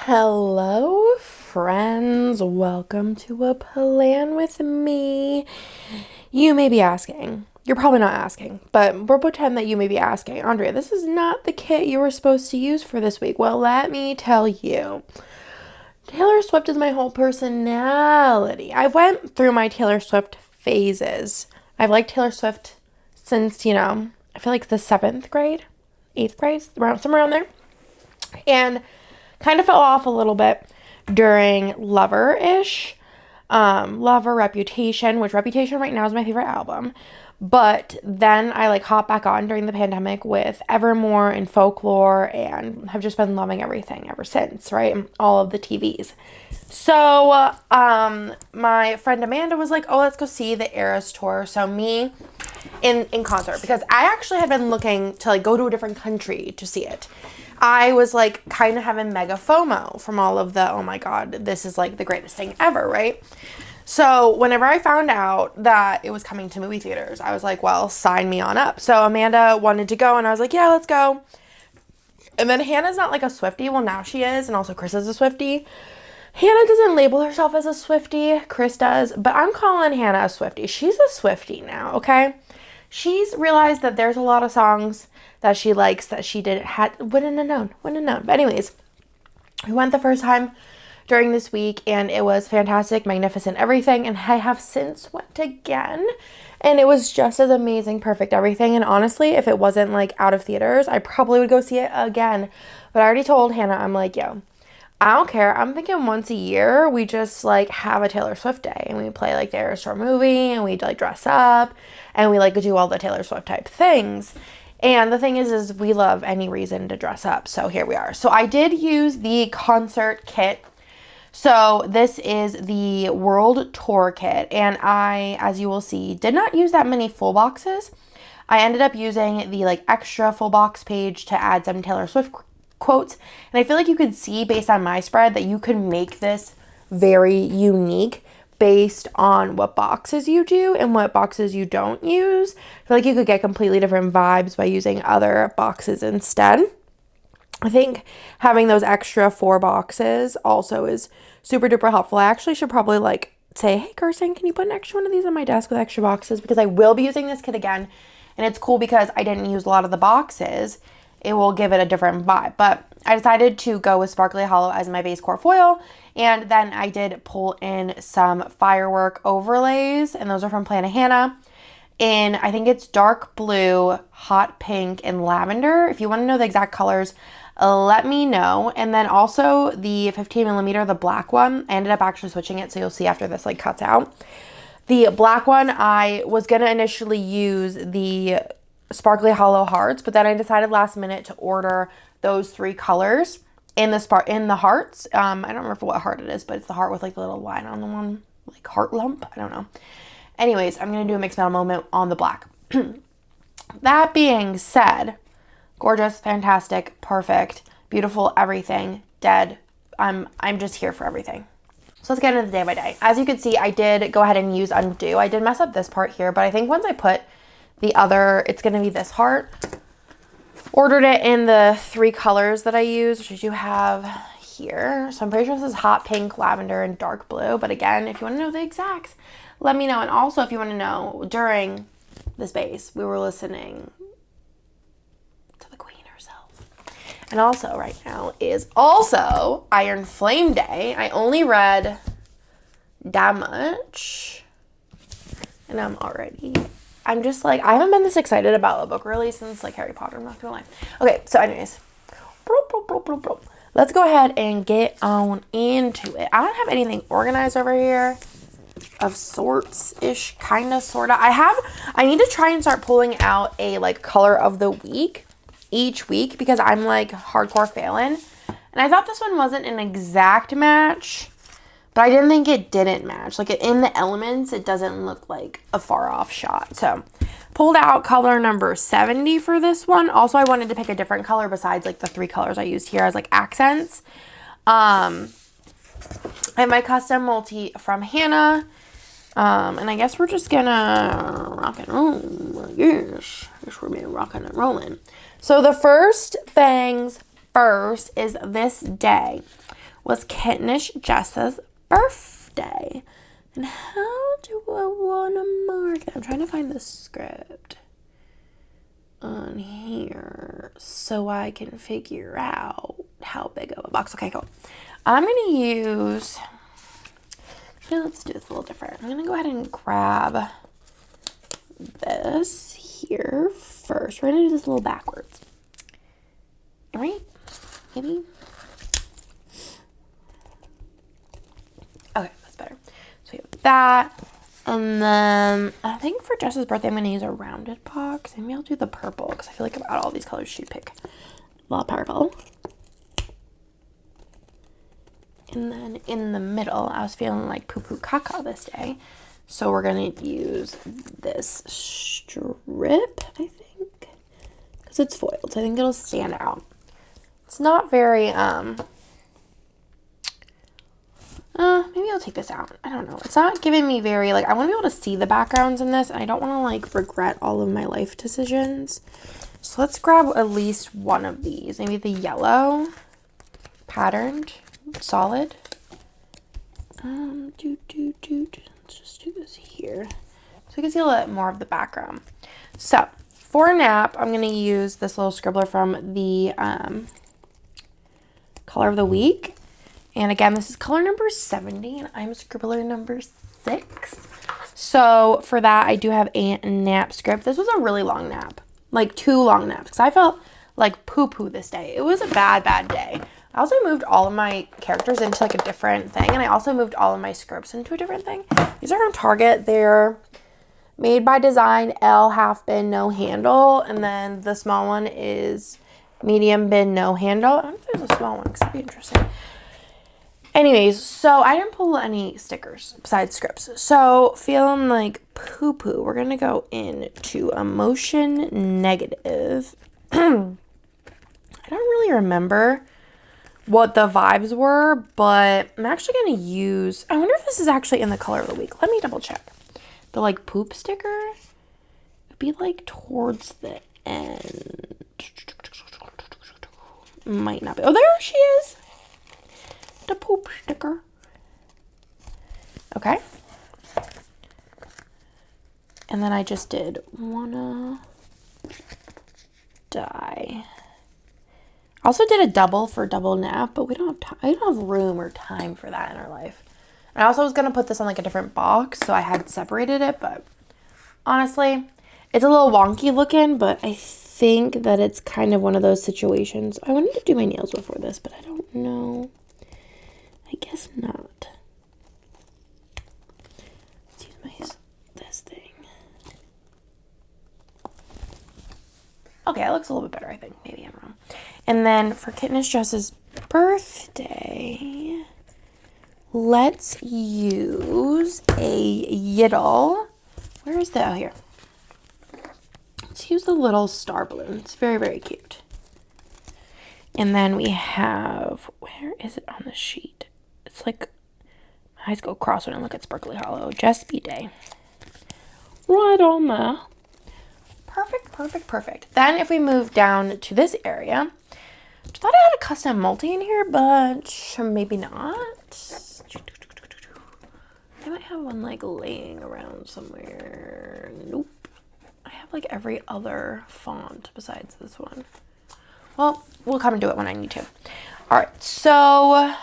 Hello, friends. Welcome to a plan with me. You may be asking, you're probably not asking, but we'll pretend that you may be asking, Andrea, this is not the kit you were supposed to use for this week. Well, let me tell you. Taylor Swift is my whole personality. I went through my Taylor Swift phases. I've liked Taylor Swift since, I feel like the 7th grade, 8th grade, somewhere around there. And kind of fell off a little bit during Lover-ish. Lover, Reputation, which Reputation right now is my favorite album. But then I hopped back on during the pandemic with Evermore and Folklore and have just been loving everything ever since, right? All of the TVs. So, my friend Amanda was like, oh, let's go see the Eras tour. So me in concert, because I actually had been looking to go to a different country to see it. I was kind of having mega FOMO from all of the, oh my God, this is the greatest thing ever, right? So whenever I found out that it was coming to movie theaters, I was like, well, sign me on up. So Amanda wanted to go and I was like, yeah, let's go. And then Hannah's not a Swiftie. Well, now she is. And also Chris is a Swiftie. Hannah doesn't label herself as a Swiftie. Chris does. But I'm calling Hannah a Swiftie. She's a Swiftie now, okay? She's realized that there's a lot of songs that she likes that she wouldn't have known. But anyways, we went the first time during this week and it was fantastic, magnificent, everything. And I have since went again and it was just as amazing, perfect, everything. And honestly, if it wasn't out of theaters, I probably would go see it again. But I already told Hannah, I'm like, yo, I don't care. I'm thinking once a year, we just have a Taylor Swift day and we play the Eras Tour movie and we dress up and we do all the Taylor Swift type things. And the thing is we love any reason to dress up. So here we are. So I did use the concert kit. So this is the World Tour kit. And I, as you will see, did not use that many full boxes. I ended up using the extra full box page to add some Taylor Swift quotes. And I feel you could see based on my spread that you could make this very unique based on what boxes you do and what boxes you don't use. I feel you could get completely different vibes by using other boxes instead. I think having those extra 4 boxes also is super duper helpful. I actually should probably say, hey Kirsten, can you put an extra one of these on my desk with extra boxes? Because I will be using this kit again. And it's cool because I didn't use a lot of the boxes. It will give it a different vibe. But I decided to go with Sparkly Hollow as my base core foil. And then I did pull in some firework overlays. And those are from Planet Hannah. In, I think it's dark blue, hot pink, and lavender. If you want to know the exact colors, let me know. And then also the 15 millimeter, the black one. I ended up actually switching it. So you'll see after this cuts out. The black one, I was going to initially use the Sparkly Hollow hearts, but then I decided last minute to order those 3 colors in the hearts. I don't remember what heart it is, but it's the heart with the little line on the one, heart lump. I don't know. Anyways, I'm gonna do a mixed metal moment on the black. That being said, gorgeous, fantastic, perfect, beautiful, everything, dead. I'm just here for everything. So let's get into the day by day. As you can see, I did go ahead and use undo. I did mess up this part here, but I think once I put the other, it's going to be this heart. Ordered it in the 3 colors that I use, which you have here. So I'm pretty sure this is hot pink, lavender, and dark blue. But again, if you want to know the exacts, let me know. And also, if you want to know, during this base, we were listening to the queen herself. And also, right now is also Iron Flame Day. I only read that much. And I'm just I haven't been this excited about a book release since Harry Potter, I'm not gonna lie. Okay, so anyways, let's go ahead and get on into it. I don't have anything organized over here of sorts-ish, kind of, sort of. I need to try and start pulling out a color of the week each week because I'm hardcore failing. And I thought this one wasn't an exact match, but I didn't think it didn't match. In the elements, it doesn't look like a far off shot. So pulled out color number 70 for this one. Also, I wanted to pick a different color besides the 3 colors I used here as accents. And my custom multi from Hannah. And I guess we're just gonna rock and roll. Yes, we're being rocking and rolling. So the first things first is this day. was Kittenish Jess's birthday. And how do I want to mark it? I'm trying to find the script on here so I can figure out how big of a box. Okay, cool. I'm going to use, let's do this a little different. I'm going to go ahead and grab this here first. We're going to do this a little backwards. All right? Maybe? Okay, that's better. So we have that. And then I think for Jess's birthday, I'm going to use a rounded box. Maybe I'll do the purple because I feel like out of all these colors, she'd pick the purple. And then in the middle, I was feeling like poo-poo caca this day. So we're going to use this strip, I think, because it's foiled. So I think it'll stand out. It's not very, maybe I'll take this out. I don't know. It's not giving me very, I want to be able to see the backgrounds in this. And I don't want to, regret all of my life decisions. So let's grab at least one of these. Maybe the yellow patterned, solid. Let's just do this here. So we can see a little bit more of the background. So for a nap, I'm going to use this little scribbler from the Color of the Week. And again, this is color number 70, and I'm scribbler number 6. So for that, I do have a nap script. This was a really long nap, 2 long naps, because I felt like poo-poo this day. It was a bad, bad day. I also moved all of my characters into a different thing, and I also moved all of my scripts into a different thing. These are from Target. They're made by design, L, half bin, no handle, and then the small one is medium bin, no handle. I don't know if there's a small one, because it'd be interesting. Anyways, so I didn't pull any stickers besides scripts. So feeling like poo-poo, we're going to go into emotion negative. I don't really remember what the vibes were, but I'm actually going to use, I wonder if this is actually in the Color of the Week. Let me double check. The poop sticker would be towards the end. Might not be. Oh, there she is. The poop sticker. Okay. And then I just did wanna die. Also did a double for double nap, but we don't have time. I don't have room or time for that in our life. And I also was gonna put this on a different box, so I had separated it, but honestly, it's a little wonky looking, but I think that it's kind of one of those situations. I wanted to do my nails before this, but I don't know. I guess not. Let's use this thing. Okay, it looks a little bit better, I think. Maybe I'm wrong. And then for Kittenish Jess's birthday, let's use a Yiddle. Where is that? Oh, here. Let's use the little star balloon. It's very, very cute. And then we have, where is it on the sheet? It's my eyes go cross when I look at Sparkly Hollow. Jess B-Day. Right on there. Perfect, perfect, perfect. Then if we move down to this area, I thought I had a custom multi in here, but maybe not. I might have one laying around somewhere. Nope. I have every other font besides this one. Well, we'll come and do it when I need to. All right, so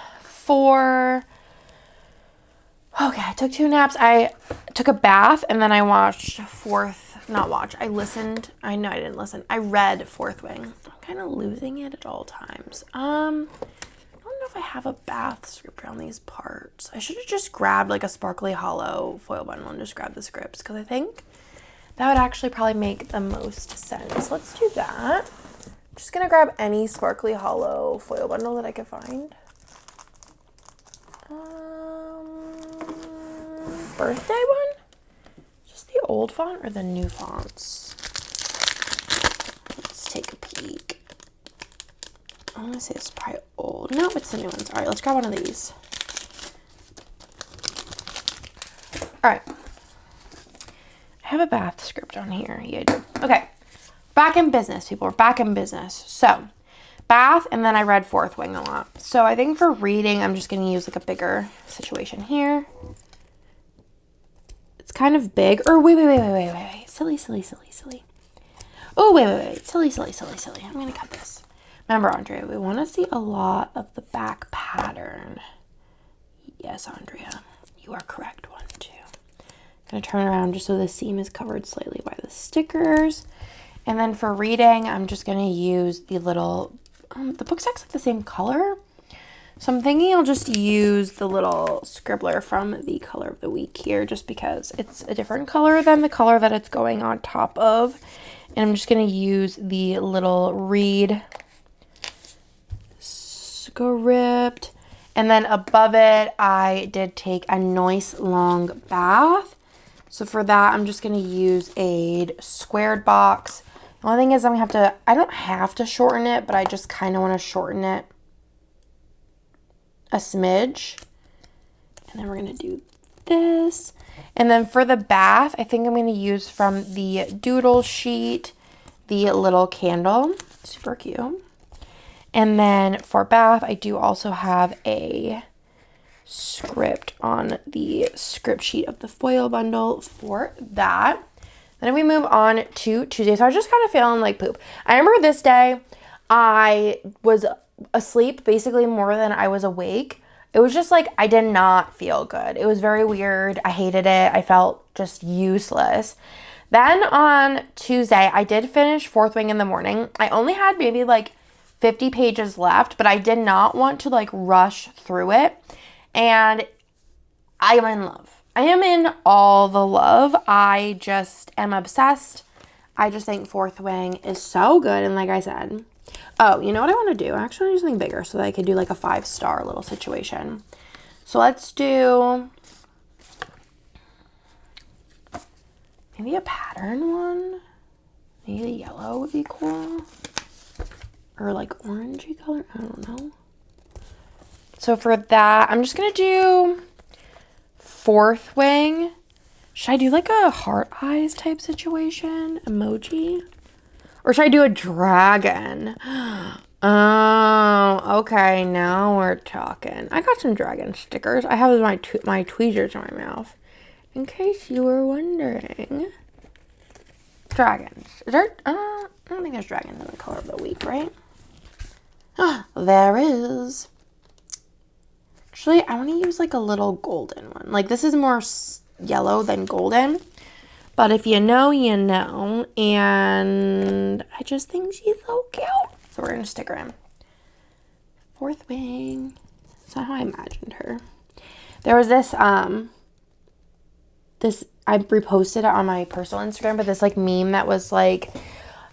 okay, I took 2 naps. I took a bath, and then I watched I listened. I know I didn't listen. I read Fourth Wing. I'm kind of losing it at all times. I don't know if I have a bath script around these parts. I should have just grabbed a Sparkly Hollow foil bundle and just grabbed the scripts, because I think that would actually probably make the most sense. Let's do that. Just gonna grab any Sparkly Hollow foil bundle that I can find. Birthday one? Just the old font or the new fonts? Let's take a peek. I want to say it's probably old. No, it's the new ones. All right, let's grab one of these. All right. I have a bath script on here. Yeah, I do. Okay. Back in business, people. We're back in business. So, Bath, and then I read Fourth Wing a lot. So I think for reading, I'm just going to use like a bigger situation here. It's kind of big. Or wait. Silly. Oh, wait. Silly. I'm going to cut this. Remember, Andrea, we want to see a lot of the back pattern. Yes, Andrea, you are correct. 1, 2. I'm going to turn around just so the seam is covered slightly by the stickers. And then for reading, I'm just going to use the little, the book stack's like the same color. So I'm thinking I'll just use the little scribbler from the color of the week here, just because it's a different color than the color that it's going on top of. And I'm just going to use the little read script. And then above it, I did take a nice long bath. So for that, I'm just going to use a squared box. The only thing is I don't have to shorten it, but I just kind of want to shorten it a smidge. And then we're going to do this. And then for the bath, I think I'm going to use from the doodle sheet, the little candle. Super cute. And then for bath, I do also have a script on the script sheet of the foil bundle for that. Then we move on to Tuesday. So I was just kind of feeling like poop. I remember this day I was asleep basically more than I was awake. It was just like I did not feel good. It was very weird. I hated it. I felt just useless. Then on Tuesday, I did finish Fourth Wing in the morning. I only had maybe like 50 pages left, but I did not want to like rush through it. And I am in love. I am in all the love. I just am obsessed. I just think Fourth Wing is so good. And like I said, oh, you know what I want to do? I actually want to do something bigger so that I could do like a 5-star little situation. So let's do maybe a pattern one. Maybe the yellow would be cool. Or like orangey color. I don't know. So for that, I'm just going to do Fourth Wing. Should I do like a heart eyes type situation? Emoji? Or should I do a dragon? Oh, okay. Now we're talking. I got some dragon stickers. I have my tweezers in my mouth. In case you were wondering. Dragons. Is there? I don't think there's dragons in the color of the week, right? Ah, there is. Actually, I want to use like a little golden one. Like this is more yellow than golden. But if you know, you know. And I just think she's so cute. So we're going to stick her in. Fourth Wing. That's not how I imagined her. There was this, I reposted it on my personal Instagram, but this like meme that was like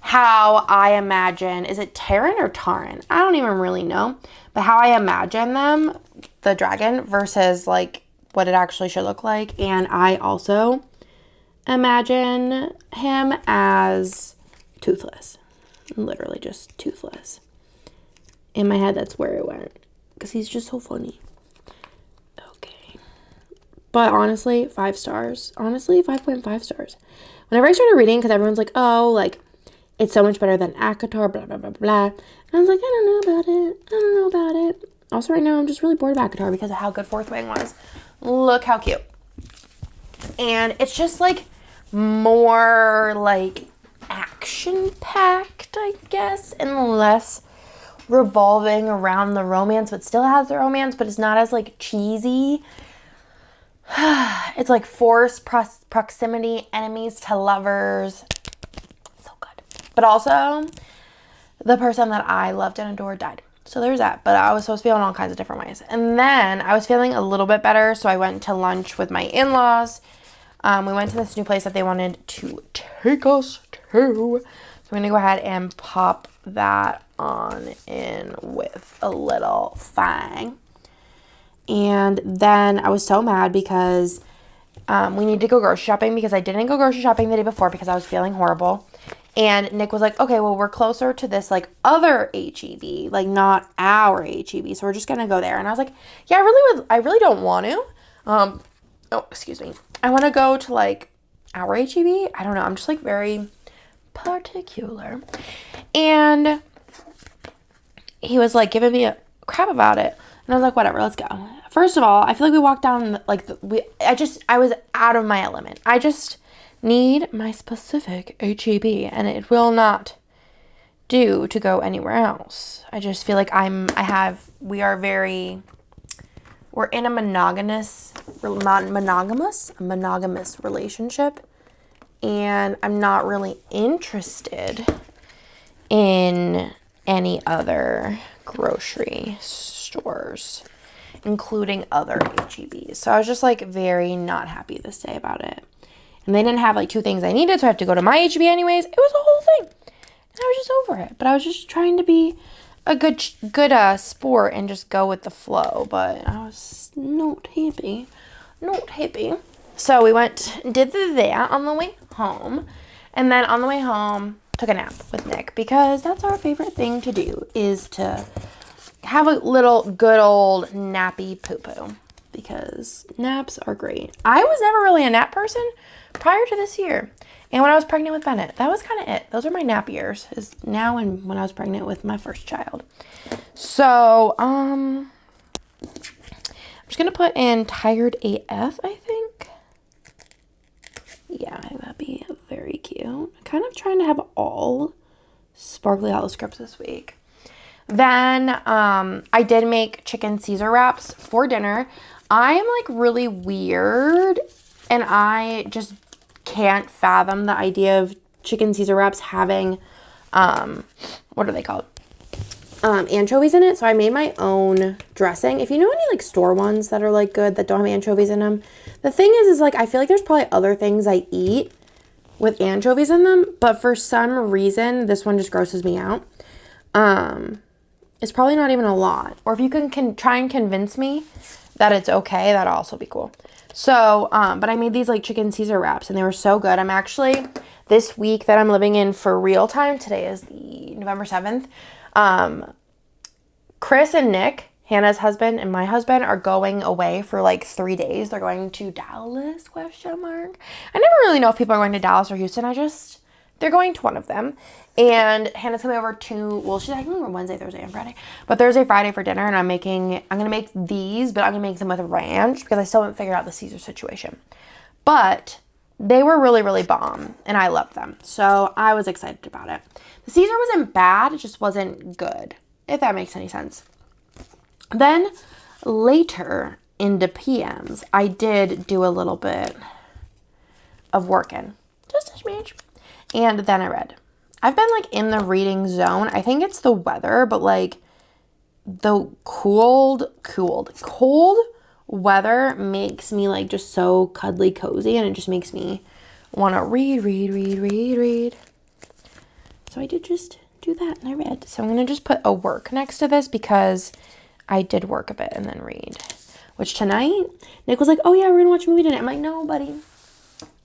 how I imagine, is it Taryn or Taran? I don't even really know. But how I imagine them, the dragon, versus like what it actually should look like. And I also imagine him as toothless. Literally just toothless. In my head, that's where it went. Because he's just so funny. Okay. But honestly, 5 stars. Honestly, 5.5 stars. Whenever I started reading, because everyone's like, oh, like, it's so much better than ACOTAR, blah, blah, blah, blah. And I was like, I don't know about it. Also, right now, I'm just really bored of ACOTAR because of how good Fourth Wing was. Look how cute. And it's just, like, more, like, action-packed, I guess, and less revolving around the romance, but still has the romance, but it's not as, like, cheesy. It's, like, forced proximity, enemies to lovers. So good. But also, the person that I loved and adored died. So there's that. But I was feeling all kinds of different ways. And then I was feeling a little bit better, so I went to lunch with my in-laws. We went to this new place that they wanted to take us to. So I'm going to go ahead and pop that on in with a little fang. And then I was so mad because we need to go grocery shopping because I didn't go grocery shopping the day before because I was feeling horrible. And Nick was like, okay, well, we're closer to this, like, other HEB, like, not our HEB. So we're just going to go there. And I was like, yeah, I really don't want to. Oh, excuse me. I want to go to, like, our HEB. I don't know. I'm just, like, very particular. And he was like giving me a crap about it. And I was like, whatever, let's go. First of all, I feel like we walked down like I was out of my element. I just need my specific HEB, and it will not do to go anywhere else. I just feel like we're in a monogamous relationship, and I'm not really interested in any other grocery stores, including other HEBs. So I was just like very not happy this day about it. And they didn't have like two things I needed, so I have to go to my HEB anyways. It was a whole thing. And I was just over it. But I was just trying to be a good sport and just go with the flow. But I was not happy. Not happy. So we did that on the way home. And then on the way home, took a nap with Nick, because that's our favorite thing to do, is to have a little good old nappy poo-poo, because naps are great. I was never really a nap person prior to this year. And when I was pregnant with Bennett, that was kind of it. Those are my nap years, is now and when I was pregnant with my first child. So, I'm just going to put in tired AF, I think. Yeah, I think that'd be very cute. Kind of trying to have all sparkly hollow scripts this week. Then I did make chicken Caesar wraps for dinner. I'm like really weird, and I just can't fathom the idea of chicken Caesar wraps having, what are they called? Anchovies in it. So I made my own dressing. If you know any like store ones that are like good that don't have anchovies in them, the thing is like I feel like there's probably other things I eat with anchovies in them, but for some reason this one just grosses me out. It's probably not even a lot. Or if you can try and convince me that it's okay, that'll also be cool. So, but I made these like chicken Caesar wraps, and they were so good. I'm actually, this week that I'm living in for real time, today is the November 7th, Chris and Nick, Hannah's husband, and my husband are going away for like 3 days. They're going to Dallas, ? I never really know if people are going to Dallas or Houston. They're going to one of them. And Hannah's coming over she's actually over Wednesday, Thursday, and Friday. But Thursday, Friday for dinner, and I'm going to make these, but I'm going to make them with ranch because I still haven't figured out the Caesar situation. But they were really, really bomb, and I loved them. So I was excited about it. The Caesar wasn't bad, it just wasn't good, if that makes any sense. Then later into PMs, I did do a little bit of working. Just a smidge. And then I read. I've been like in the reading zone. I think it's the weather, but like the cold weather makes me like just so cuddly cozy, and it just makes me want to read. So I did just do that, and I read. So I'm going to just put a work next to this because I did work a bit and then read. Which tonight, Nick was like, oh yeah, we're going to watch a movie tonight. I'm like, no, buddy.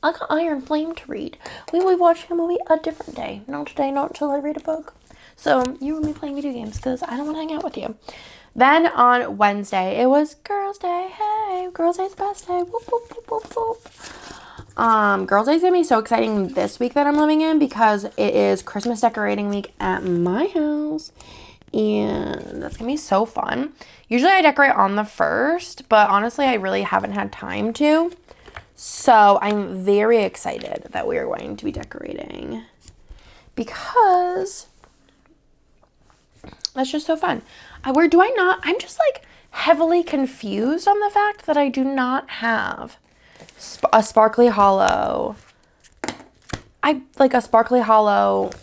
I got Iron Flame to read. We will be watching a movie a different day. Not today, not until I read a book. So you and me playing video games because I don't want to hang out with you. Then on Wednesday, it was Girls' Day. Hey, Girls' Day's the best day. Whoop, whoop, whoop, whoop, whoop. Girls' Day's going to be so exciting this week that I'm living in because it is Christmas decorating week at my house. And that's going to be so fun. Usually I decorate on the 1st, but honestly, I really haven't had time to. So I'm very excited that we are going to be decorating because that's just so fun. I'm just like heavily confused on the fact that I do not have a sparkly hollow.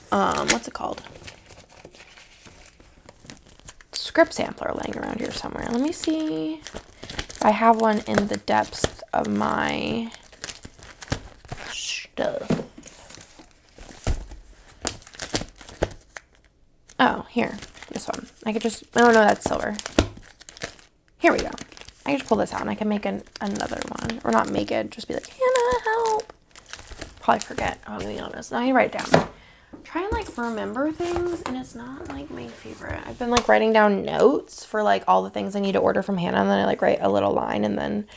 What's it called? Script sampler laying around here somewhere. Let me see if I have one in the depths of my stuff. Oh, here. This one. Oh no, that's silver. Here we go. I can just pull this out and I can make another one. Or not make it, just be like, Hannah, help. Probably forget, I'm gonna be honest. Now I write it down. Try and like remember things, and it's not like my favorite. I've been like writing down notes for like all the things I need to order from Hannah, and then I like write a little line and then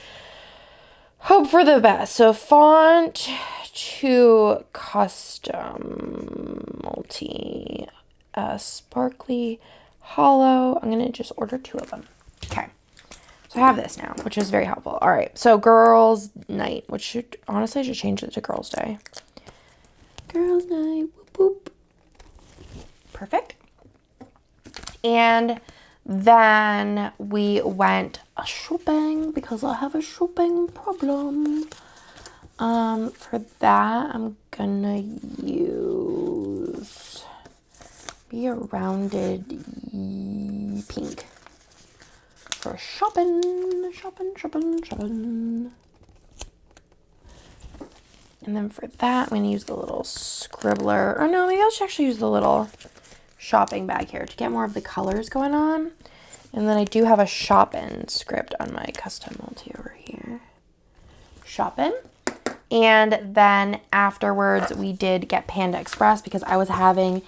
hope for the best. So font to custom multi sparkly hollow. I'm going to just order 2 of them. Okay. So I have this now, which is very helpful. All right. So girls' night, which should, honestly, I should change it to girls' day. Girls' night. Whoop, whoop. Perfect. And then we went shopping because I have a shopping problem. For that, I'm gonna use be a rounded pink for shopping. And then for that, I'm gonna use the little scribbler. Or no, maybe I should actually use the little shopping bag here to get more of the colors going on. And then I do have a shopping script on my custom multi over here. Shopping. And then afterwards, we did get Panda Express because I was having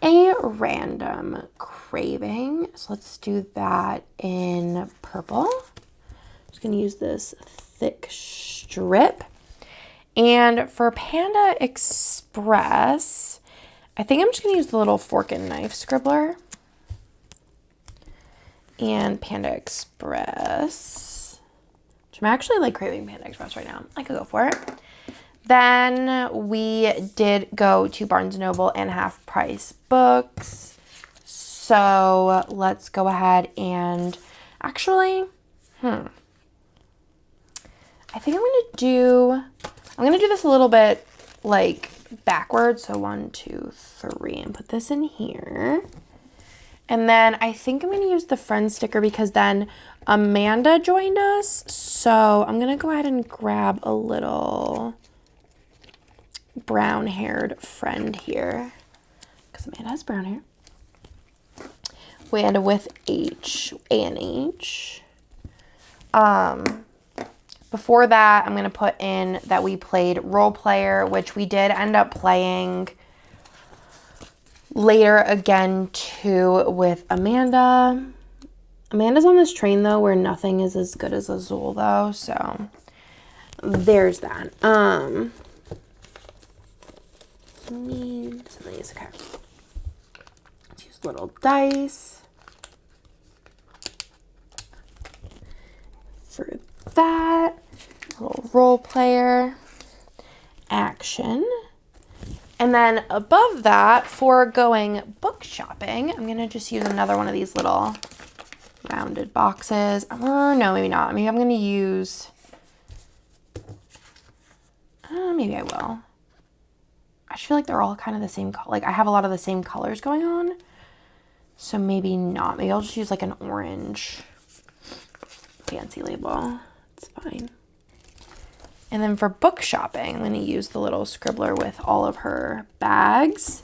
a random craving. So let's do that in purple. Just gonna use this thick strip. And for Panda Express, I think I'm just gonna use the little fork and knife scribbler. And Panda Express, which I'm actually like craving Panda Express right now. I could go for it. Then we did go to Barnes & Noble and Half Price Books. So let's go ahead and actually, I think I'm gonna do this a little bit like backwards. So 1, 2, 3, and put this in here. And then I think I'm going to use the friend sticker because then Amanda joined us. So I'm going to go ahead and grab a little brown-haired friend here because Amanda has brown hair. And with H, A and H. Before that, I'm going to put in that we played Role Player, which we did end up playing later again too with Amanda. Amanda's on this train though where nothing is as good as Azul though, so there's that. Need some of these. Okay, let's use little dice for that. Little Role Player action. And then above that, for going book shopping, I'm going to just use another one of these little rounded boxes. Or no, maybe not. Maybe I'm going to use, maybe I will. I just feel like they're all kind of the same color. Like I have a lot of the same colors going on. So maybe not. Maybe I'll just use like an orange fancy label. It's fine. And then for book shopping, I'm going to use the little scribbler with all of her bags.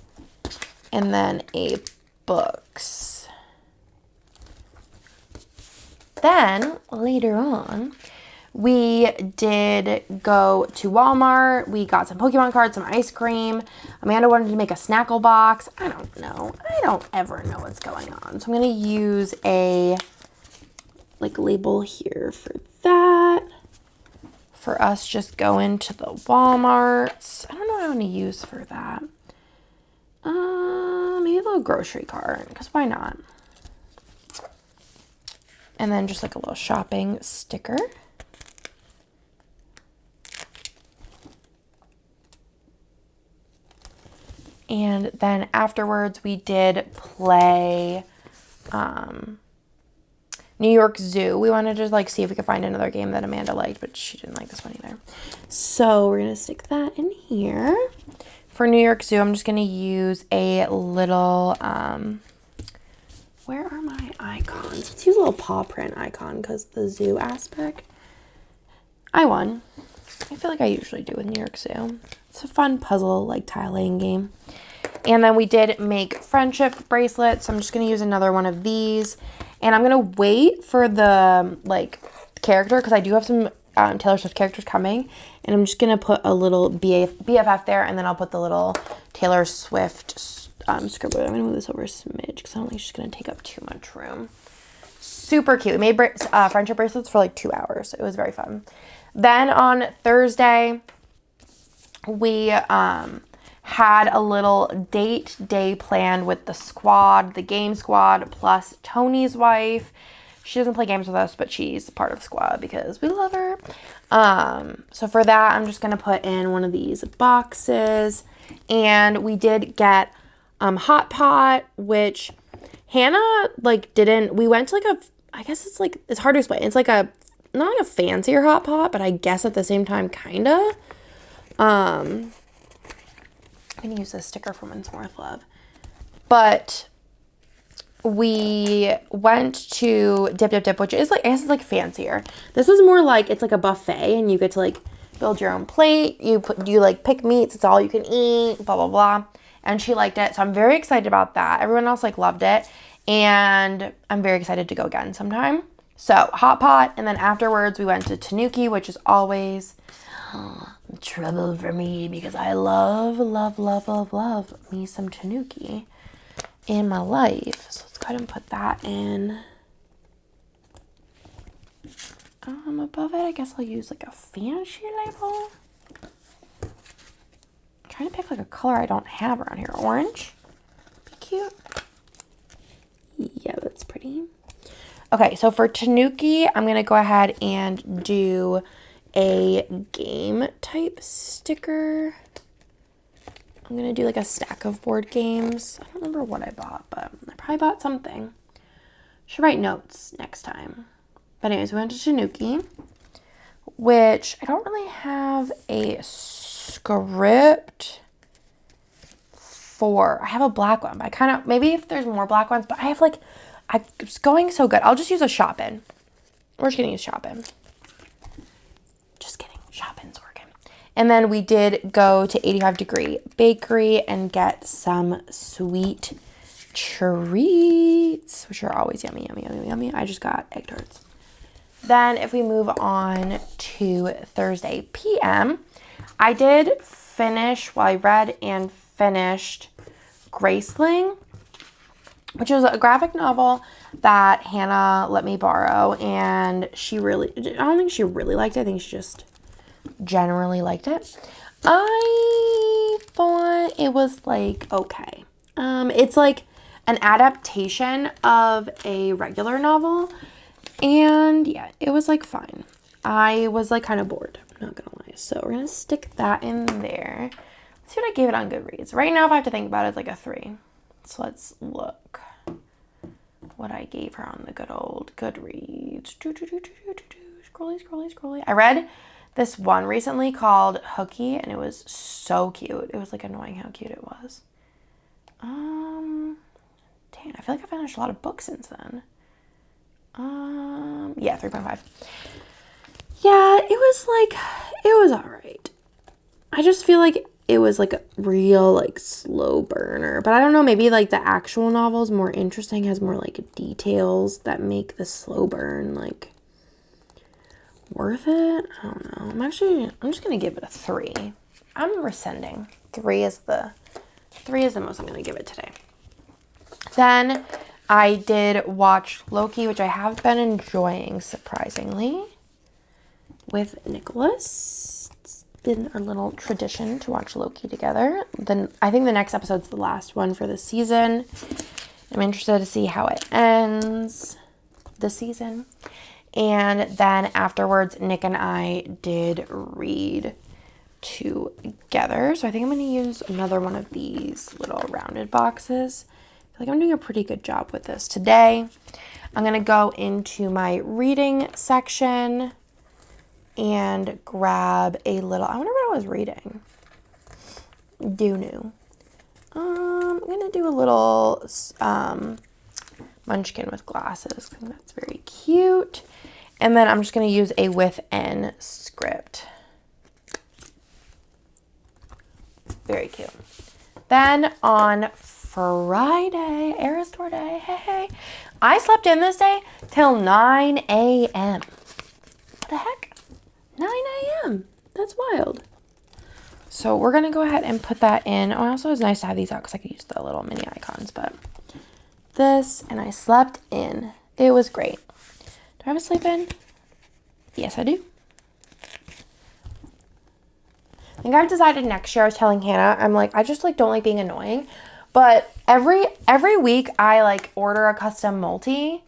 And then a books. Then, later on, we did go to Walmart. We got some Pokemon cards, some ice cream. Amanda wanted to make a snackle box. I don't know. I don't ever know what's going on. So I'm going to use a label here for that. For us just going to the Walmarts. I don't know what I want to use for that. Maybe a little grocery cart, because why not? And then just like a little shopping sticker. And then afterwards we did play New York Zoo. We wanted to see if we could find another game that Amanda liked, but she didn't like this one either. So we're going to stick that in here. For New York Zoo, I'm just going to use a little, where are my icons? Let's use a little paw print icon because the zoo aspect. I won. I feel like I usually do with New York Zoo. It's a fun puzzle, tile laying game. And then we did make friendship bracelets. So I'm just going to use another one of these. And I'm going to wait for the, character, because I do have some Taylor Swift characters coming. And I'm just going to put a little BFF there, and then I'll put the little Taylor Swift scribble. I'm going to move this over a smidge, because I don't think she's going to take up too much room. Super cute. We made friendship bracelets for, 2 hours. It was very fun. Then on Thursday, we had a little date day planned with the squad, the game squad, plus Tony's wife. She doesn't play games with us, but she's part of the squad because we love her. So for that, I'm just going to put in one of these boxes. And we did get hot pot, which Hannah didn't. We went to I guess it's hard to explain. It's not like a fancier hot pot, but I guess at the same time kind of. I'm going to use this sticker from It's Worth Love. But we went to Dip, which is I guess it's fancier. This was more it's a buffet, and you get to build your own plate. You pick meats. It's all you can eat. Blah blah blah. And she liked it, so I'm very excited about that. Everyone else loved it, and I'm very excited to go again sometime. So hot pot, and then afterwards we went to Tanuki, which is always trouble for me because I love me some Tanuki in my life. So let's go ahead and put that in. Above it, I guess I'll use a fancy label. I'm trying to pick a color I don't have around here. Orange. Be cute. Yeah, that's pretty. Okay, so for Tanuki, I'm going to go ahead and do a game type sticker. I'm going to do a stack of board games. I don't remember what I bought, but I probably bought something. Should write notes next time. But anyways, we went to Tanuki, which I don't really have a script for. I have a black one, but I kind of, maybe if there's more black ones, but I have it's going so good. I'll just use a shop in. We're just going to use shop in. Just kidding. Shop in's working. And then we did go to 85 Degree Bakery and get some sweet treats, which are always yummy, yummy, yummy, yummy. I just got egg tarts. Then if we move on to Thursday PM, I did finish, I read and finished Graceling, which is a graphic novel that Hannah let me borrow, and I don't think she really liked it. I think she just generally liked it. I thought it was okay. It's an adaptation of a regular novel, and yeah, it was fine. I was kind of bored, I'm not gonna lie. So we're gonna stick that in there. Let's see what I gave it on Goodreads. Right now, if I have to think about it, it's a 3. So let's look what I gave her on the good old Goodreads. Scrolly. I read this one recently called Hooky, and it was so cute. It was annoying how cute it was. Dang, I feel I finished a lot of books since then. Yeah, 3.5. Yeah, it was alright. I just feel it was a real slow burner, but I don't know, maybe the actual novel is more interesting, has more details that make the slow burn worth it. I don't know. I'm just gonna give it a 3. I'm rescinding. 3 is the most I'm gonna give it today. Then I did watch Loki, which I have been enjoying surprisingly with Nicholas. It's been our little tradition to watch Loki together. Then I think the next episode's the last one for the season. I'm interested to see how it ends this season. And then afterwards, Nick and I did read together. So I think I'm going to use another one of these little rounded boxes. I feel I'm doing a pretty good job with this today. I'm going to go into my reading section and grab a little, I wonder what I was reading. I'm going to do a little munchkin with glasses. I think that's very cute. And then I'm just going to use a with N script. Very cute. Then on Friday, Eras Tour Day, hey, I slept in this day till 9 a.m. What the heck? 9 a.m. That's wild. So we're going to go ahead and put that in. Oh, also it was nice to have these out because I could use the little mini icons, but this, and I slept in. It was great. Do I have a sleep in? Yes, I do. think I've decided next year, I was telling Hannah, I'm like, I just like don't like being annoying. But every week I like order a custom multi.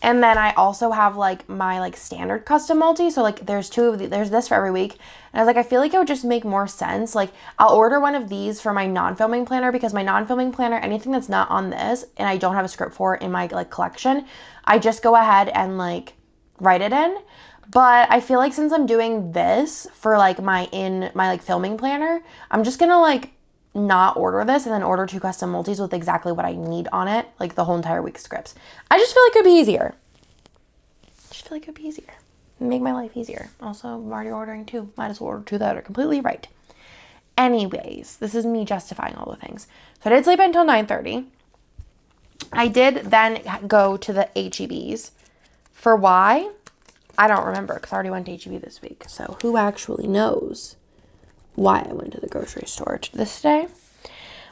And then I also have like my like standard custom multi. So like there's two of there's this for every week. And I was like, I feel like it would just make more sense. Like I'll order one of these for my non-filming planner, because my non-filming planner, anything that's not on this and I don't have a script for in my like collection, I just go ahead and like write it in. But I feel like since I'm doing this for like my like filming planner, I'm just gonna like not order this and then order 2 custom multis with exactly what I need on it, like the whole entire week's scripts. I just feel like it'd be easier. Make my life easier. Also, I'm already ordering 2. Might as well order 2 that are completely right. Anyways, this is me justifying all the things. So I did sleep until 9:30. I did then go to the HEBs. For why? I don't remember, because I already went to HEB this week. So who actually knows why I went to the grocery store this day?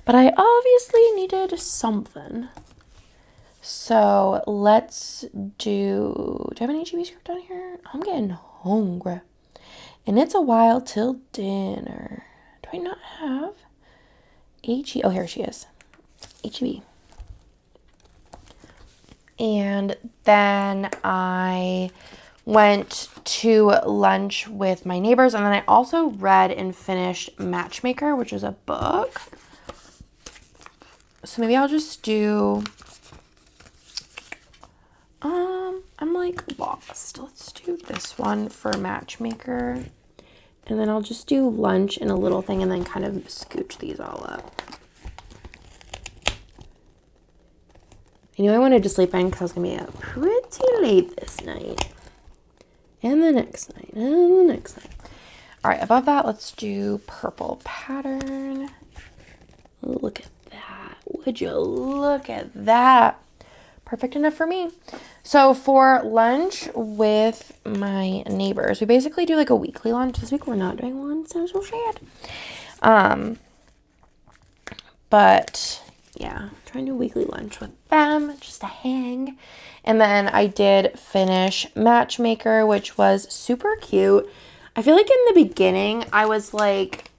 But I obviously needed something. So let's do I have an HEB script on here? I'm getting hungry. And it's a while till dinner. Do I not have HEB? Oh, here she is. HEB. And then I went to lunch with my neighbors, and then I also read and finished Matchmaker, which is a book. So maybe I'll just do, I'm like lost. Let's do this one for Matchmaker, and then I'll just do lunch and a little thing, and then kind of scooch these all up. I knew I wanted to sleep in because I was going to be up pretty late this night. And the next night. And the next night. All right, above that, let's do purple pattern. Look at that. Would you look at that? Perfect enough for me. So for lunch with my neighbors, we basically do like a weekly lunch. This week we're not doing one, so sad. But yeah, trying to do weekly lunch with them, just to hang. And then I did finish Matchmaker, which was super cute. I feel like in the beginning, I was like,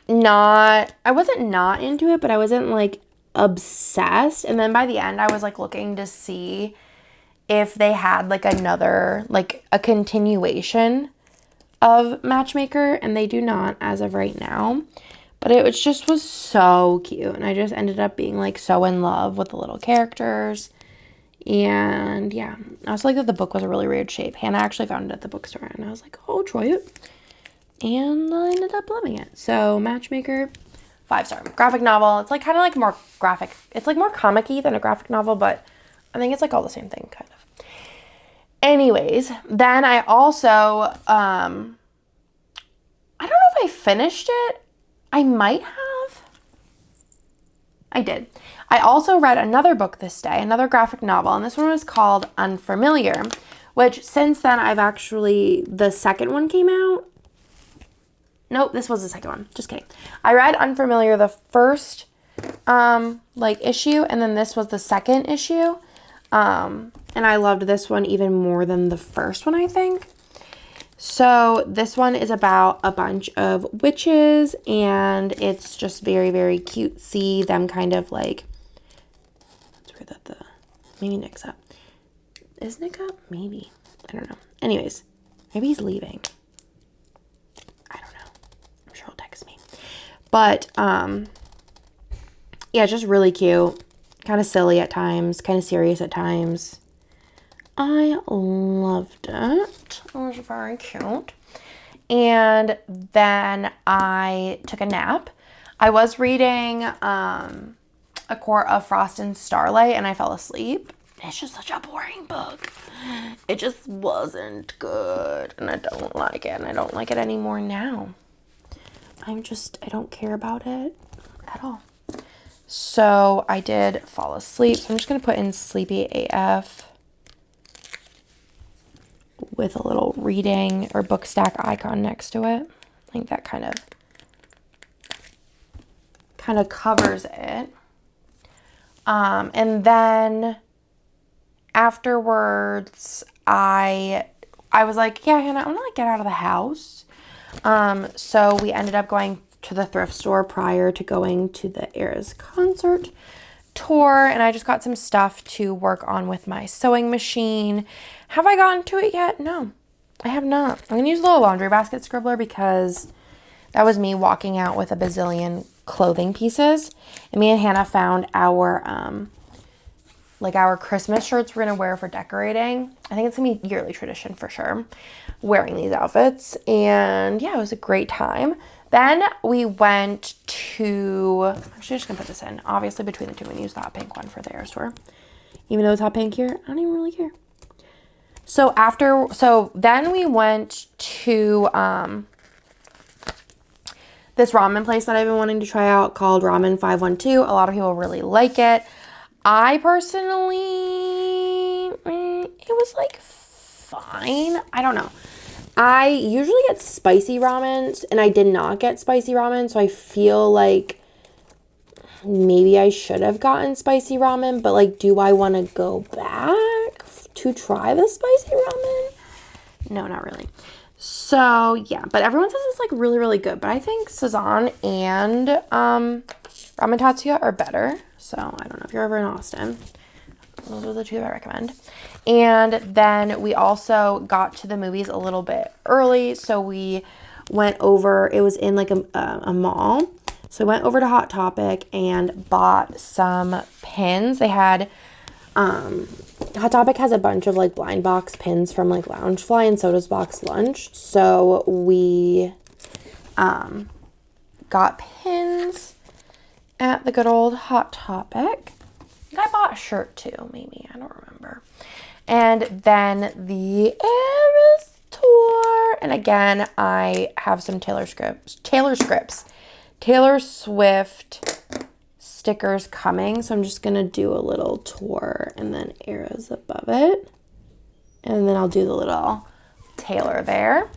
I wasn't not into it, but I wasn't like obsessed. And then by the end, I was like looking to see if they had like another, like a continuation of Matchmaker, and they do not as of right now. But it was so cute, and I just ended up being like so in love with the little characters. And yeah, I also like that the book was a really weird shape. Hannah actually found it at the bookstore, and I was like, oh, try it. And I ended up loving it. So Matchmaker, 5-star. Graphic novel. It's like kind of like more graphic. It's like more comic-y than a graphic novel, but I think it's like all the same thing, kind of. Anyways, then I also, I don't know if I finished it. I might have. I did. I also read another book this day, another graphic novel, and this one was called Unfamiliar, which since then the second one came out. Nope, this was the second one. Just kidding. I read Unfamiliar, the first issue, and then this was the second issue. And I loved this one even more than the first one, I think. So this one is about a bunch of witches, and it's just very, very cutesy. Them kind of like, that's weird that maybe Nick's up. Is Nick up? Maybe. I don't know. Anyways, maybe he's leaving. I don't know. I'm sure he'll text me. But, yeah, just really cute. Kind of silly at times. Kind of serious at times. I loved it. It was very cute. And then I took a nap. I was reading A Court of Frost and Starlight, and I fell asleep. It's just such a boring book. It just wasn't good, and I don't like it, and I don't like it anymore now. I don't care about it at all. So I did fall asleep. So I'm just going to put in Sleepy AF with a little reading or book stack icon next to it. I think that kind of covers it. And then afterwards, I was like, yeah, Hannah, I want to like get out of the house. So we ended up going to the thrift store prior to going to the Eras concert tour, and I just got some stuff to work on with my sewing machine. Have I gotten to it yet? No, I have not. I'm gonna use a little laundry basket scribbler because that was me walking out with a bazillion clothing pieces, and me and Hannah found our our Christmas shirts we're gonna wear for decorating. I think it's gonna be yearly tradition for sure, wearing these outfits. And yeah, it was a great time. Then we went to, actually just gonna put this in. Obviously between the two, I'm gonna use the hot pink one for the Air store. Even though it's hot pink here, I don't even really care. So then we went to this ramen place that I've been wanting to try out called Ramen 512. A lot of people really like it. I personally, it was like fine. I don't know. I usually get spicy ramen, and I did not get spicy ramen, so I feel like maybe I should have gotten spicy ramen, but like, do I want to go back to try the spicy ramen? No, not really. So yeah, but everyone says it's like really, really good, but I think Sazan and Ramen Tatsuya are better. So I don't know if you're ever in Austin. Those are the two that I recommend. And then we also got to the movies a little bit early. So we went over, it was in like a mall. So we went over to Hot Topic and bought some pins. They had, Hot Topic has a bunch of like blind box pins from like Loungefly and so does Box Lunch. So we got pins at the good old Hot Topic. I bought a shirt too, maybe. I don't remember. And then the Eras tour. And again, I have some Taylor Swift stickers coming. So I'm just going to do a little tour and then Eras above it. And then I'll do the little Taylor there.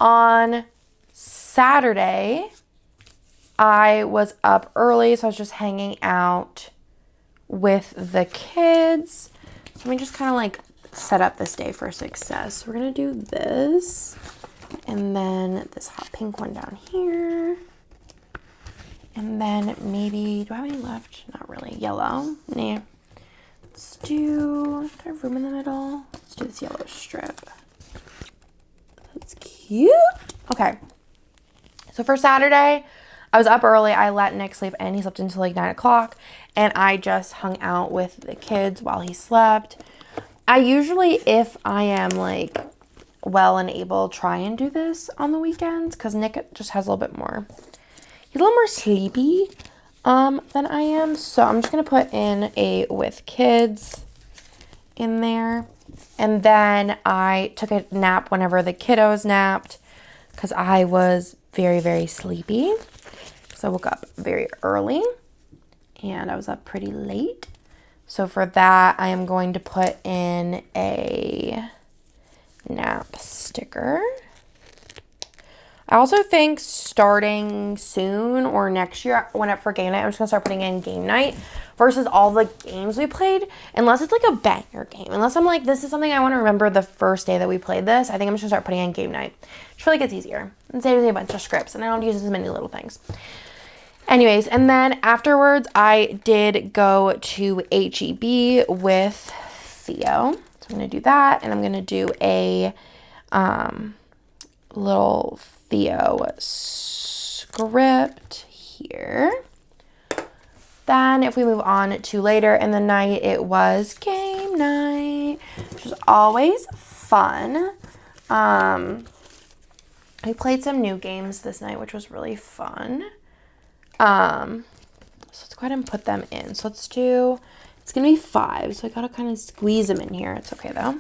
On Saturday, I was up early, so I was just hanging out with the kids. So let me just kind of like set up this day for success. We're gonna do this and then this hot pink one down here, and then maybe, do I have any left? Not really. Yellow. Nah. Do I have room in the middle? Let's do this yellow strip. That's cute. Okay, so for Saturday, I was up early. I let Nick sleep and he slept until like 9 o'clock. And I just hung out with the kids while he slept. I usually, if I am like well and able, try and do this on the weekends. Because Nick just has a little bit more. He's a little more sleepy than I am. So I'm just going to put in a with kids in there. And then I took a nap whenever the kiddos napped. Because I was very, very sleepy. So I woke up very early and I was up pretty late. So for that, I am going to put in a nap sticker. I also think starting soon or next year, for game night, I'm just going to start putting in game night versus all the games we played. Unless it's like a banger game. Unless I'm like, this is something I want to remember the first day that we played this. I think I'm just going to start putting in game night. I feel like it's easier. And saves me a bunch of scripts. And I don't use as many little things. Anyways, and then afterwards, I did go to HEB with Theo. So I'm going to do that. And I'm going to do a little Theo script here. Then if we move on to later in the night, it was game night, which is always fun. We played some new games this night, which was really fun. So let's go ahead and put them in. So let's do, it's going to be 5. So I got to kind of squeeze them in here. It's okay though.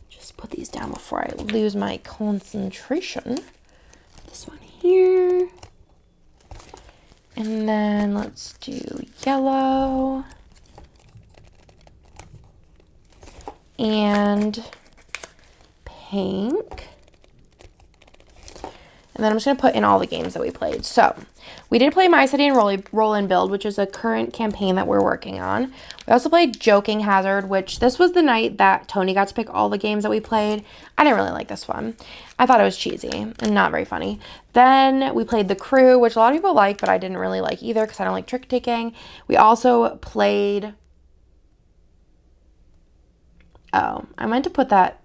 Just put these down before I lose my concentration. This one here. And then let's do yellow. And pink. And then I'm just going to put in all the games that we played. So we did play My City and Roll and Build, which is a current campaign that we're working on. We also played Joking Hazard, which this was the night that Tony got to pick all the games that we played. I didn't really like this one. I thought it was cheesy and not very funny. Then we played The Crew, which a lot of people like, but I didn't really like either because I don't like trick-taking. We also played... Oh, I meant to put that...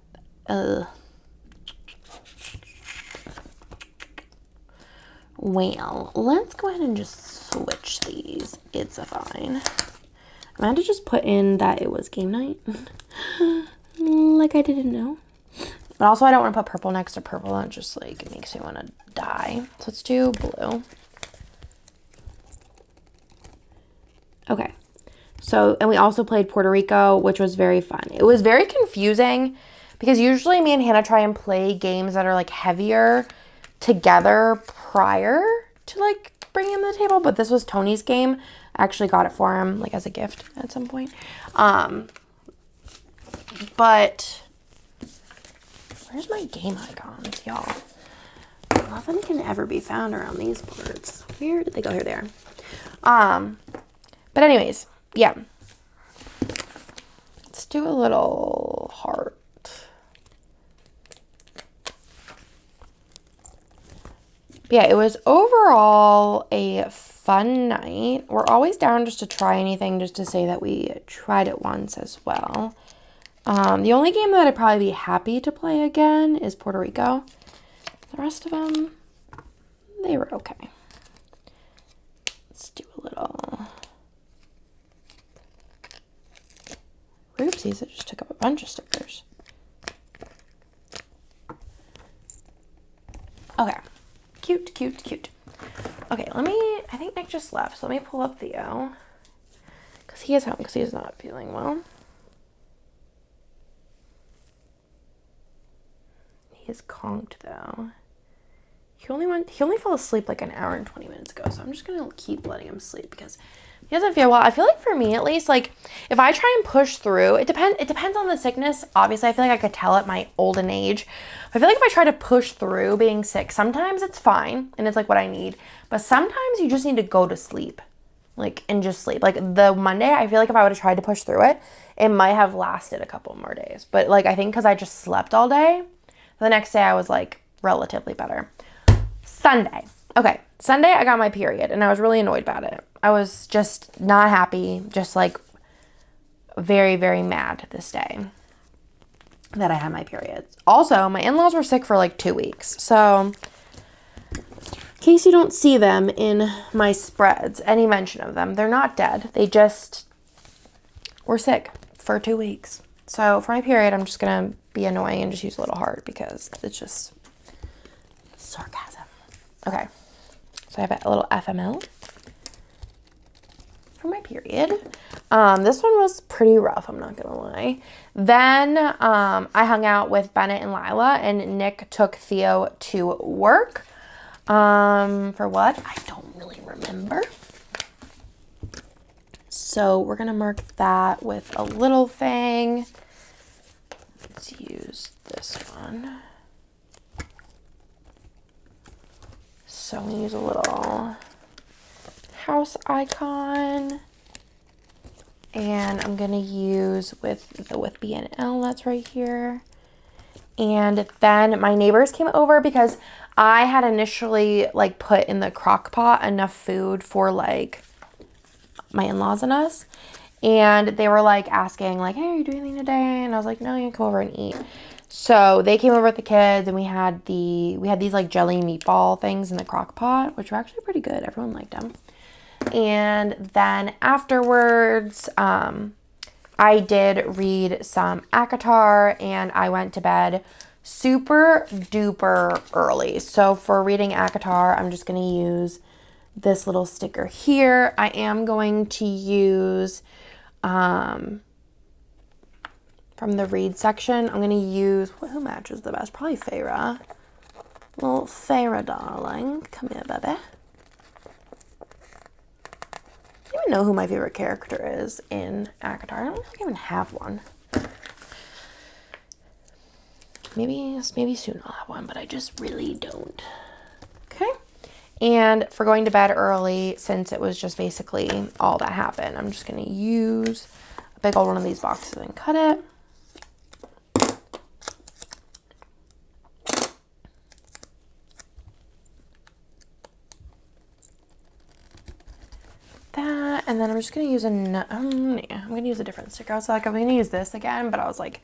Well, let's go ahead and just switch these. It's a fine. I meant to just put in that it was game night. Like I didn't know. But also I don't want to put purple next to purple. That just like it makes me want to die. So let's do blue. Okay. So, and we also played Puerto Rico, which was very fun. It was very confusing because usually me and Hannah try and play games that are like heavier together prior to like bringing him to the table. But this was Tony's game. I actually got it for him like as a gift at some point. But where's my game icons, y'all? Nothing can ever be found around these parts. Where did they go? Here they are. But anyways, yeah. Let's do a little heart. Yeah, it was overall a fun night. We're always down just to try anything, just to say that we tried it once as well. The only game that I'd probably be happy to play again is Puerto Rico. The rest of them, they were okay. Let's do a little... Oopsies, it just took up a bunch of stickers. Okay. Cute, cute, cute. Okay, I think Nick just left, so let me pull up Theo. Because he is home, because he is not feeling well. He is conked, though. He only fell asleep like an hour and 20 minutes ago, so I'm just going to keep letting him sleep, because he doesn't feel well. I feel like for me, at least, like, if I try and push through, it depends on the sickness. Obviously, I feel like I could tell at my olden age. I feel like if I try to push through being sick, sometimes it's fine, and it's, like, what I need. But sometimes you just need to go to sleep, like, and just sleep. Like, the Monday, I feel like if I would have tried to push through it, it might have lasted a couple more days. But, like, I think because I just slept all day, the next day I was, like, relatively better. Sunday. Okay, Sunday I got my period, and I was really annoyed about it. I was just not happy, just like very, very mad this day that I had my period. Also, my in-laws were sick for like 2 weeks. So, in case you don't see them in my spreads, any mention of them, they're not dead. They just were sick for 2 weeks. So, for my period, I'm just going to be annoying and just use a little heart because it's just sarcasm. Okay. So, I have a little FML for my period. This one was pretty rough, I'm not gonna lie. Then I hung out with Bennett and Lila, and Nick took Theo to work. For what? I don't really remember. So we're gonna mark that with a little thing. Let's use this one. So I'm gonna use a little house icon, and I'm gonna use with B and L that's right here. And then my neighbors came over because I had initially like put in the crock pot enough food for like my in-laws and us, and they were like asking like, hey, are you doing anything today? And I was like, no, you can come over and eat. So they came over with the kids, and we had these like jelly meatball things in the crock pot, which were actually pretty good. Everyone liked them. And then afterwards, I did read some ACOTAR, and I went to bed super duper early. So for reading ACOTAR, I'm just going to use this little sticker here. I am going to use, from the read section, I'm going to use, who matches the best? Probably Feyre. Little Feyre, darling. Come here, baby. I don't even know who my favorite character is in ACOTAR. I don't think I even have one. Maybe soon I'll have one, but I just really don't. And for going to bed early, since it was just basically all that happened, I'm just going to use a big old one of these boxes and cut it. That, and then I'm just going to use I'm going to use a different sticker. I was like, I'm going to use this again, but I was like,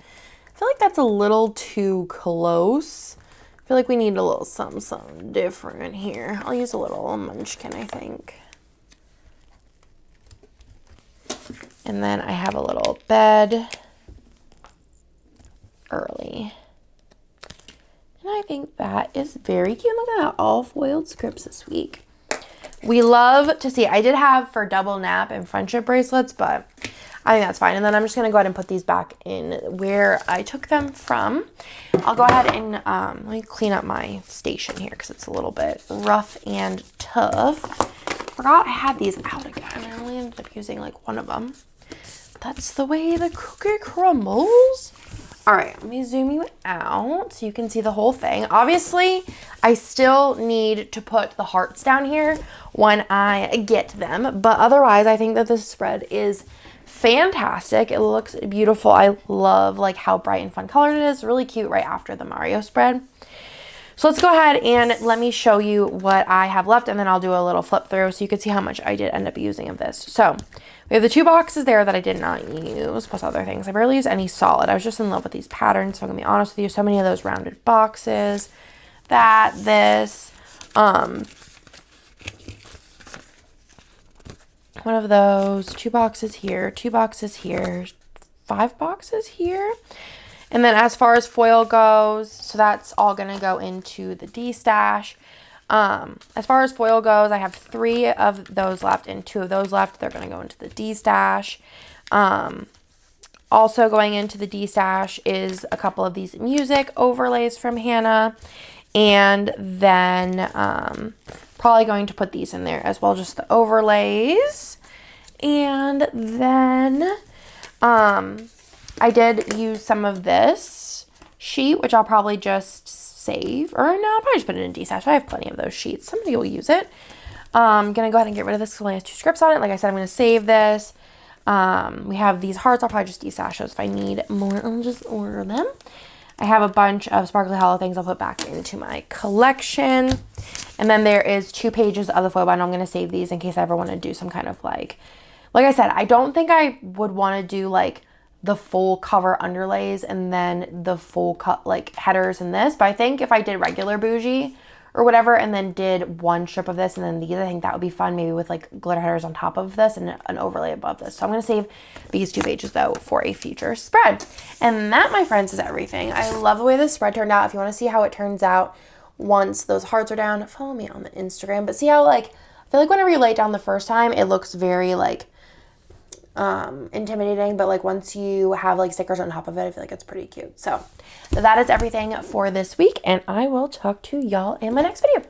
I feel like that's a little too close. I feel like we need a little something different here. I'll use a little munchkin, I think. And then I have a little bed early. And I think that is very cute. Look at that, all foiled scripts this week. We love to see, I did have for double nap and friendship bracelets, but I think that's fine. And then I'm just going to go ahead and put these back in where I took them from. I'll go ahead and let me clean up my station here because it's a little bit rough and tough. Forgot I had these out again. I only ended up using like one of them. That's the way the cookie crumbles. All right, let me zoom you out so you can see the whole thing. Obviously, I still need to put the hearts down here when I get them, but otherwise, I think that this spread is fantastic. It looks beautiful. I love like how bright and fun colored it is. Really cute right after the Mario spread. So let's go ahead and let me show you what I have left, and then I'll do a little flip through so you can see how much I did end up using of this. So we have the 2 boxes there that I did not use, plus other things. I barely used any solid. I was just in love with these patterns, so I'm gonna be honest with you. So many of those rounded boxes, this, one of those, 2 boxes here, 2 boxes here, 5 boxes here. And then as far as foil goes, so that's all going to go into the D-stash. As far as foil goes, I have 3 of those left and 2 of those left. They're going to go into the D-stash. Also going into the D-stash is a couple of these music overlays from Hannah. And then probably going to put these in there as well, just the overlays. And then I did use some of this sheet, which I'll probably just save. Or no, I'll probably just put it in D-stash. I have plenty of those sheets. Somebody will use it. I'm going to go ahead and get rid of this because it only has 2 scripts on it. Like I said, I'm going to save this. We have these hearts. I'll probably just D-stash those. If I need more, I'll just order them. I have a bunch of sparkly hollow things I'll put back into my collection. And then there is 2 pages of the foil binder. I'm going to save these in case I ever want to do some kind of like I said, I don't think I would want to do like the full cover underlays and then the full cut like headers in this. But I think if I did regular bougie or whatever and then did 1 strip of this and then these, I think that would be fun, maybe with like glitter headers on top of this and an overlay above this. So I'm going to save these 2 pages though for a future spread. And that, my friends, is everything. I love the way this spread turned out. If you want to see how it turns out once those hearts are down, follow me on the Instagram. But see how like, I feel like whenever you lay it down the first time, it looks very like intimidating, but like once you have like stickers on top of it, I feel like it's pretty cute. So that is everything for this week, and I will talk to y'all in my next video.